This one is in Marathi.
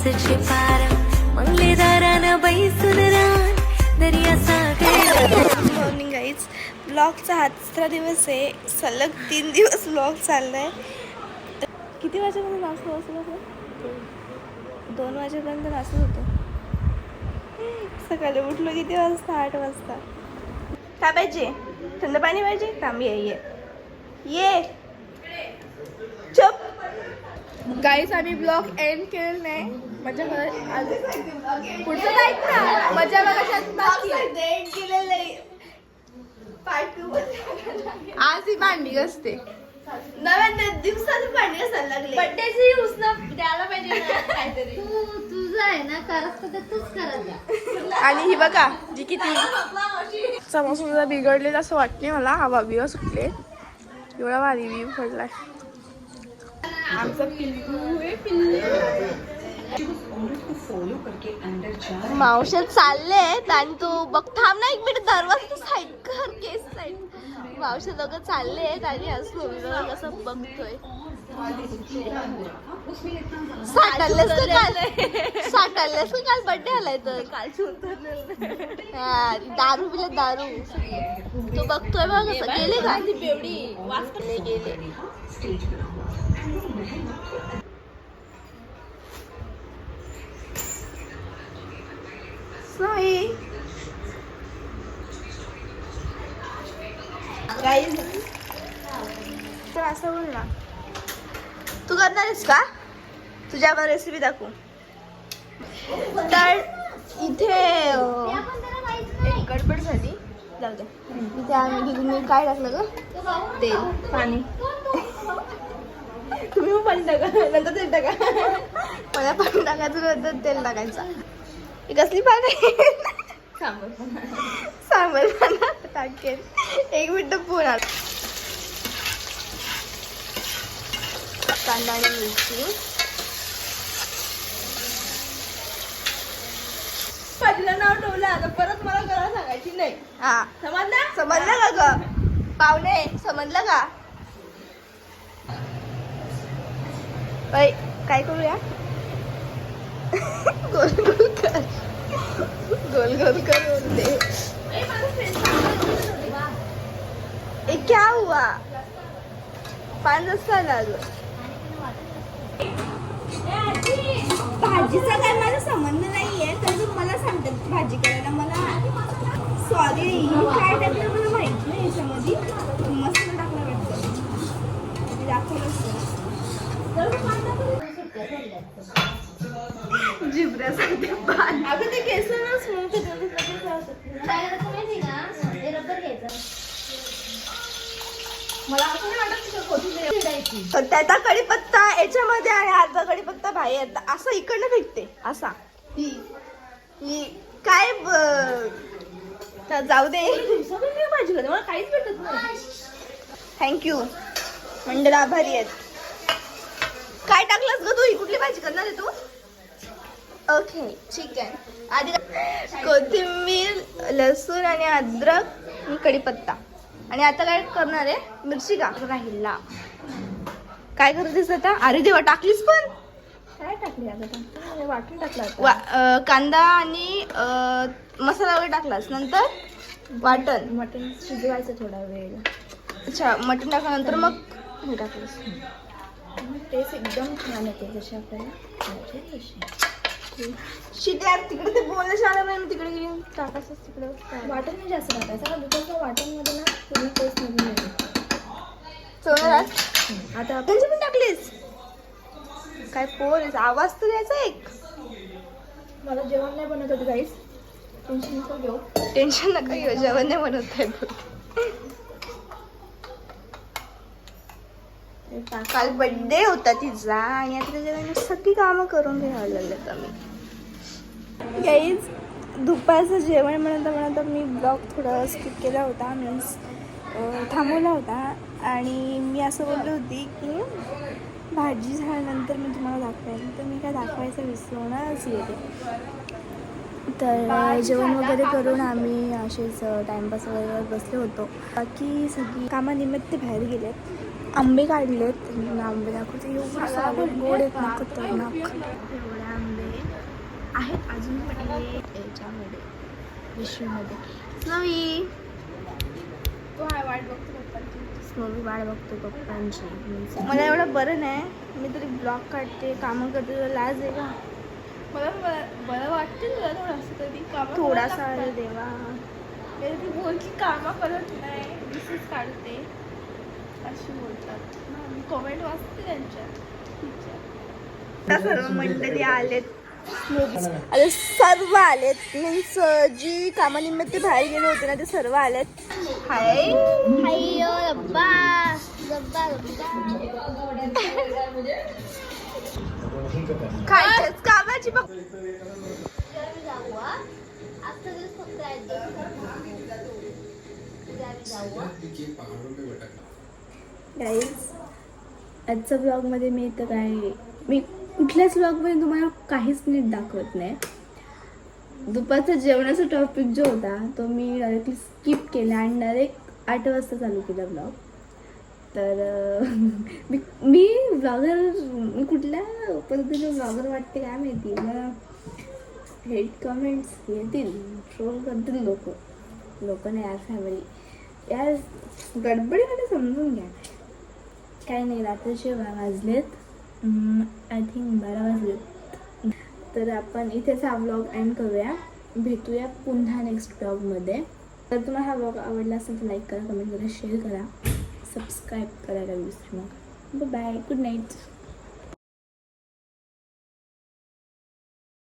आसचे पार मंगले दारानं बैसून रान दर्या सागर. मॉर्निंग गाईज, ब्लॉगचा हा तिसरा दिवस आहे. सलग 3 दिवस ब्लॉग चाललाय. किती वाजेपर्यंत नाचत असं 2 वाजेपर्यंत नाचत होतो. सकाळी उठलो किती वाजता? 8 वाजता. काय पाहिजे? थंड पाणी पाहिजे? थांब ये चुप. गाईज, आम्ही ब्लॉग एंड केलेला नाही. मजा पुढचं काय ना मजा आज ही भांडी असते. नव्या दिवसाची भांडी असायला लागली. बड्डेची उसनं द्यायला पाहिजे काहीतरी. तुझं आहे ना, करत तर तूच करत. आणि ही बघा जी किती समोसा बिघडलेला असं वाटते मला. हवा बिवा सुटले. एवढा भारी व्ह्यू पडलाय. आमचं मावशा चाललेत आणि तू बघ. थांब ना 1 मिनिट, दरवाजा साईड कर, केस साईड. मावशा दोघं चाललेत आणि असं कसं बघतोय. साठायलाच काल बड्डे आलाय तर काल दारू पिले दारू. तू बघतोय बघ कसं गेले का बेवडी वास करले गेले. तर असं बोल ना, तू करणार आहेस का? तुझ्या मला रेसिपी दाखवू. तर इथे एक गडबड झाली. जाऊ दे. इथे आम्ही काय टाकलं ग? तेल पाणी. तुम्ही पण पाणी टाका, नंतर तेल टाका. मला पाणी टाकायचं, नंतर तेल टाकायचं. ही कसली पाणी? सांबर पाणी टाकेल. 1 मिनिट पुन्हा. कांदा आणि मिरची. पहिलं नाव ठेवलं आता परत मला करायला सांगायची नाही. हा समजलं का ग पाहुणे? समजलं का? काय करूया? गोल गोल कर, गोल गोल कर बोलते. क्या हुआ? 5 वाजता आला अगं. भाजीचा काय माझा संबंध नाहीये. तर तू मला सांगतात भाजी करायला. मला सॉरी, काय टाकलं मला माहित नाही. याच्यामध्ये मसाला टाकला वाटतं. जिबऱ्यासाठी अगं ते केस ना स्मूथ मला असं नाही वाटत. त्याचा कढीपत्ता याच्यामध्ये आहे, अर्धा कढीपत्ता बाहेर. असं इकडनं फेकते असा. ही काय जाऊ दे. भाजी मला काहीच भेटत नाही. थँक्यू मंडळ, आभारी आहेत. काय टाकलंस ग तू? ही कुठली भाजी करणार आहे तू? Okay, chicken. आधी कोथिंबीर, लसूण आणि अद्रक, कढीपत्ता. आणि आता काय करणार आहे? मिरची का राहिला. काय करतेस आता? अरे देवा, टाकलीस पण. काय टाकली आता? वाटून टाकला. कांदा आणि मसाला वगैरे टाकलास. नंतर वाटण. मटण शिजवायचं थोडा वेळ. अच्छा, मटण टाकल्यानंतर मग हे टाकलंस. टेस्ट एकदम छान येते जशी आपल्याला. शिट्या तिकडे ते बोलण्याच्या आलं नाही. मी तिकडे घेऊन टाकायचं. तिकडे वाटण नाही जास्त टाकायचं का? बिकॉज वाटणमध्ये ना पूर्ण टेस्ट निघून येते. आता त्यांची पण टाकलीस. काय पोर आवाज तर द्यायचा एक. मला जेवण नाही बनवत होती गाईस. टेन्शन नका घेऊ. टेन्शन नका घेऊ, जेवण नाही बनवत आहे. काल बर्थडे होता तिचा आणि आता त्याच्यामध्ये सगळी कामं करून घ्यायला लागलेत आम्ही. गाईज, दुपारचं जेवण म्हणता मी ब्लॉग थोडा स्किप केला होता. मीन्स थांबवला होता. आणि मी असं बोलली होती की भाजी झाल्यानंतर मी तुम्हाला दाखवेन. तर मी काय दाखवायचं विसरूनच गेले. तर जेवण वगैरे करून आम्ही असेच टाईमपास वगैरे बसलो होतो. बाकी सगळी कामानिमित्त बाहेर गेलेत. आंबे काढलेत. आंबे दाखवते. एवढं सारं गोड आहेत ना, खतरनाक. एवढे आंबे आहेत अजून पण याच्यामध्ये पिशवीमध्ये. स्नोवी वाट बघतो पप्पांची. स्नोवी वाट बघतो पप्पांची. मला एवढं बरं नाही. मी तरी ब्लॉग काढते, कामं करते. तुला लाज आहे का? मला बरं वाटते तुला थोडंसं तरी कामं थोडासा करायला अरे लागतात. देवा. ती बोल की कामं करत नाही डिसेस काढते अशी बोलतात. मी कमेंट वाचते त्यांच्या तिच्या. आता सर्व मंडळी आलेत. आता सर्व आलेत. मीन्स जी कामानिमित्त बाहेर गेले होते ना ते सर्व आलेत. हाय हायो रब्बा रब्बा खायचंच कामाची बघ. जाऊ आजचा दिवस फक्त गाईज आजच्या ब्लॉगमध्ये मी कुठल्याच ब्लॉगमध्ये तुम्हाला काहीच नीट दाखवत नाही. दुपारचा जेवणाचा टॉपिक जो होता तो मी डायरेक्टली स्किप केला आणि डायरेक्ट 8 वाजता चालू केला ब्लॉग. तर मी ब्लॉगर कुठल्या पद्धतीने ब्लॉगर वाटते काय माहिती. मला हेट कमेंट्स येतील, ट्रोल करतील लोक नाही यार. फॅमिली यार गडबडीमध्ये समजून घ्या. काही नाही. रात्रीचे वाजलेत आय थिंक 12 वाजलेत. तर आपण इथेच हा ब्लॉग एंड करूया. भेटूया पुन्हा नेक्स्ट ब्लॉगमध्ये. तर तुम्हाला हा ब्लॉग आवडला असेल तर लाईक करा, कमेंट करा, शेअर करा, सबस्क्राईब करायला विसरू नका. Bye, good night.